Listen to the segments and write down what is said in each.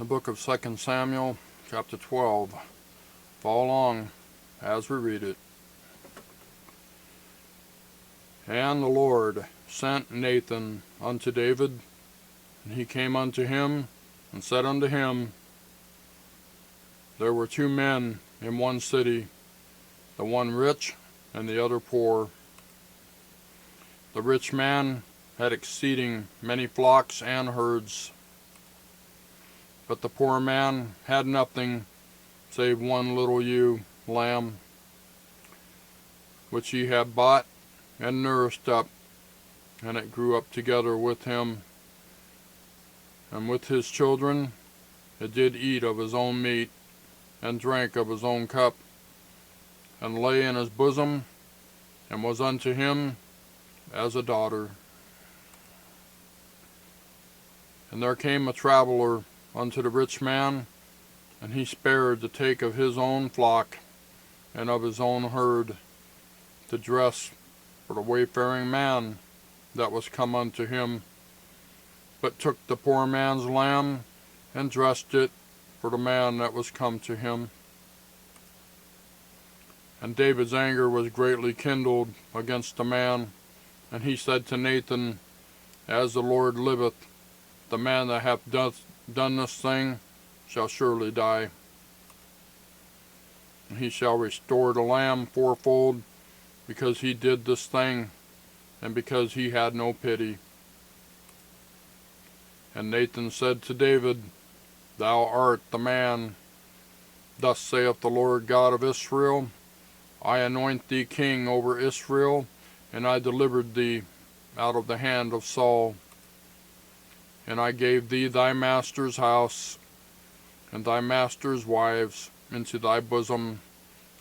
The book of 2 Samuel, chapter 12. Follow along as we read it. And the Lord sent Nathan unto David, and he came unto him, and said unto him, There were two men in one city, the one rich, and the other poor. The rich man had exceeding many flocks and herds, but the poor man had nothing save one little ewe lamb, which he had bought and nourished up, and it grew up together with him, and with his children. It did eat of his own meat, and drank of his own cup, and lay in his bosom, and was unto him as a daughter. And there came a traveler unto the rich man, and he spared to take of his own flock and of his own herd to dress for the wayfaring man that was come unto him, but took the poor man's lamb and dressed it for the man that was come to him. And David's anger was greatly kindled against the man, and he said to Nathan, As the Lord liveth, the man that hath done this thing shall surely die. And he shall restore the lamb fourfold, because he did this thing, and because he had no pity. And Nathan said to David, Thou art the man. Thus saith the Lord God of Israel, I anoint thee king over Israel, and I delivered thee out of the hand of Saul. And I gave thee thy master's house, and thy master's wives into thy bosom,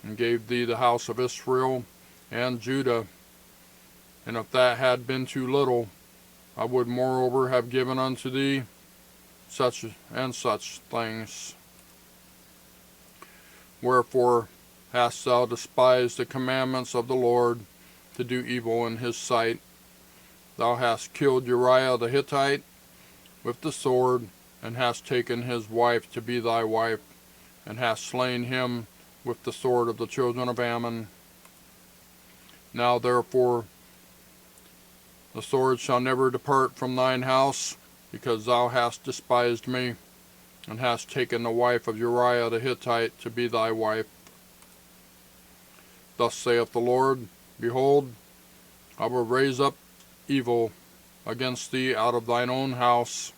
and gave thee the house of Israel and Judah. And if that had been too little, I would moreover have given unto thee such and such things. Wherefore hast thou despised the commandments of the Lord, to do evil in his sight? Thou hast killed Uriah the Hittite with the sword, and hast taken his wife to be thy wife, and hast slain him with the sword of the children of Ammon. Now therefore the sword shall never depart from thine house, because thou hast despised me, and hast taken the wife of Uriah the Hittite to be thy wife. Thus saith the Lord, Behold, I will raise up evil against thee out of thine own house,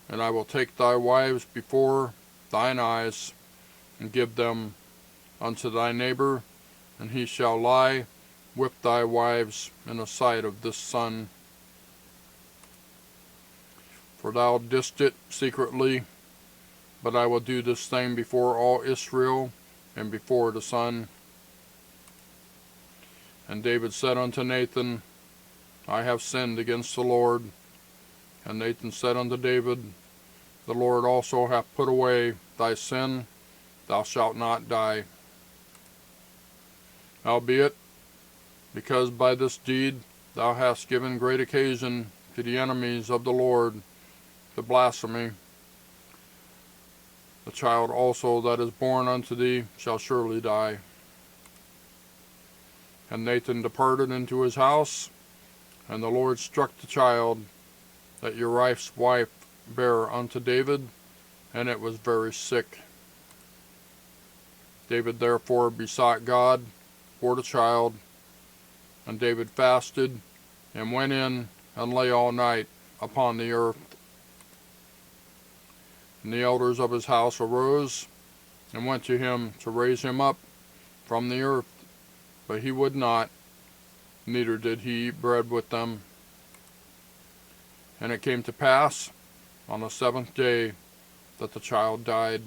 and I will take thy wives before thine eyes, and give them unto thy neighbor, and he shall lie with thy wives in the sight of this sun. For thou didst it secretly, but I will do this thing before all Israel, and before the sun. And David said unto Nathan, I have sinned against the Lord. And Nathan said unto David, The Lord also hath put away thy sin, thou shalt not die. Howbeit, because by this deed thou hast given great occasion to the enemies of the Lord to blaspheme, the child also that is born unto thee shall surely die. And Nathan departed into his house, and the Lord struck the child that Uriah's wife bare unto David, and it was very sick. David therefore besought God for the child, and David fasted, and went in, and lay all night upon the earth. And the elders of his house arose, and went to him to raise him up from the earth. But he would not, neither did he eat bread with them. And it came to pass on the seventh day that the child died.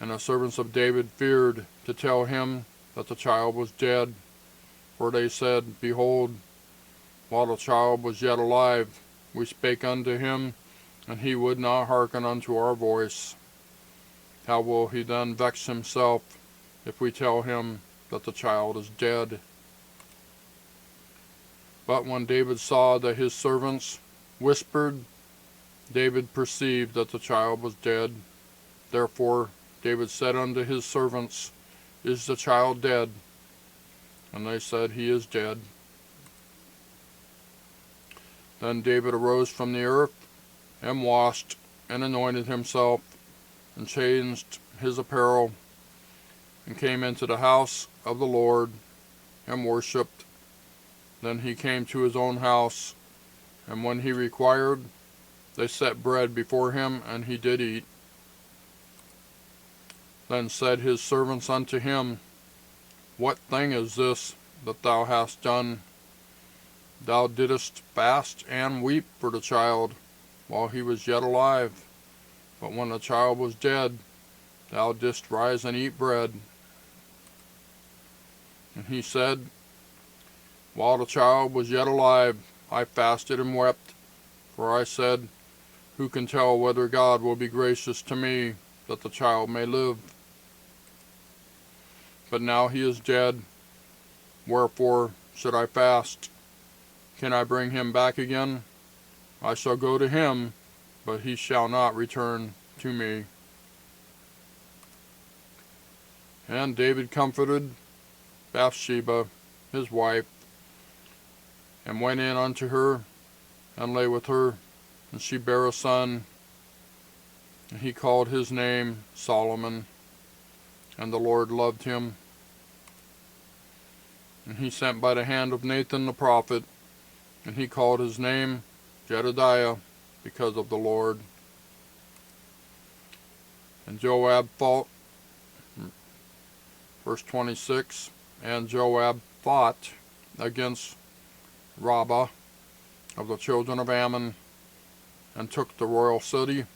And the servants of David feared to tell him that the child was dead, for they said, Behold, while the child was yet alive, we spake unto him, and he would not hearken unto our voice. How will he then vex himself, if we tell him that the child is dead? But when David saw that his servants whispered David perceived that the child was dead. Therefore David said unto his servants, Is the child dead? And they said, He is dead. Then David arose from the earth, and washed, and anointed himself, and changed his apparel, and came into the house of the Lord, and worshipped. Then he came to his own house, and when he required, they set bread before him, and he did eat. Then said his servants unto him, What thing is this that thou hast done? Thou didst fast and weep for the child while he was yet alive, but when the child was dead, thou didst rise and eat bread. And he said, While the child was yet alive, I fasted and wept, for I said, Who can tell whether God will be gracious to me, that the child may live? But now he is dead, wherefore should I fast? Can I bring him back again? I shall go to him, but he shall not return to me. And David comforted Bathsheba, his wife, and went in unto her, and lay with her, and she bare a son, and he called his name Solomon, and the Lord loved him. And he sent by the hand of Nathan the prophet, and he called his name Jedediah, because of the Lord. And Joab fought, verse 26, and Joab fought against Rabbah of the children of Ammon, and took the royal city.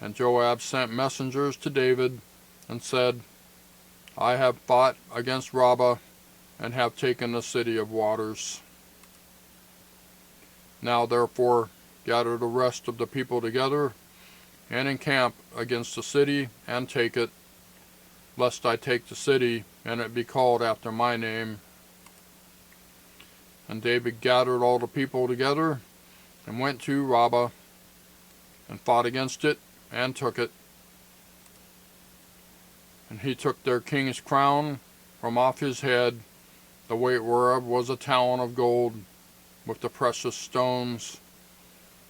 And Joab sent messengers to David, and said, I have fought against Rabbah, and have taken the city of waters. Now therefore gather the rest of the people together, and encamp against the city, and take it, lest I take the city, and it be called after my name. And David gathered all the people together, and went to Rabbah, and fought against it, and took it. And he took their king's crown from off his head, the weight whereof was a talent of gold, with the precious stones,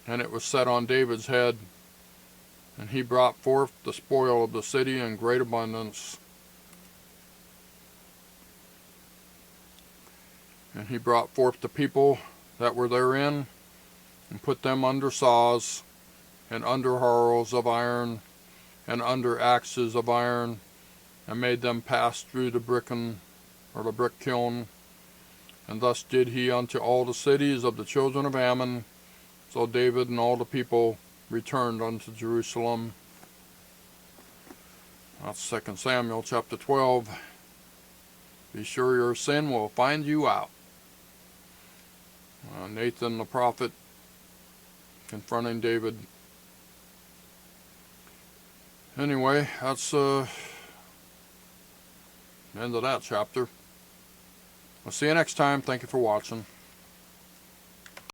and it was set on David's head. And he brought forth the spoil of the city in great abundance. And he brought forth the people that were therein, and put them under saws, and under harrows of iron, and under axes of iron, and made them pass through the bricken, or the brick kiln. And thus did he unto all the cities of the children of Ammon. So David and all the people returned unto Jerusalem. That's 2 Samuel chapter 12. Be sure your sin will find you out. Nathan the prophet confronting David. Anyway, that's the end of that chapter. I'll see you next time. Thank you for watching.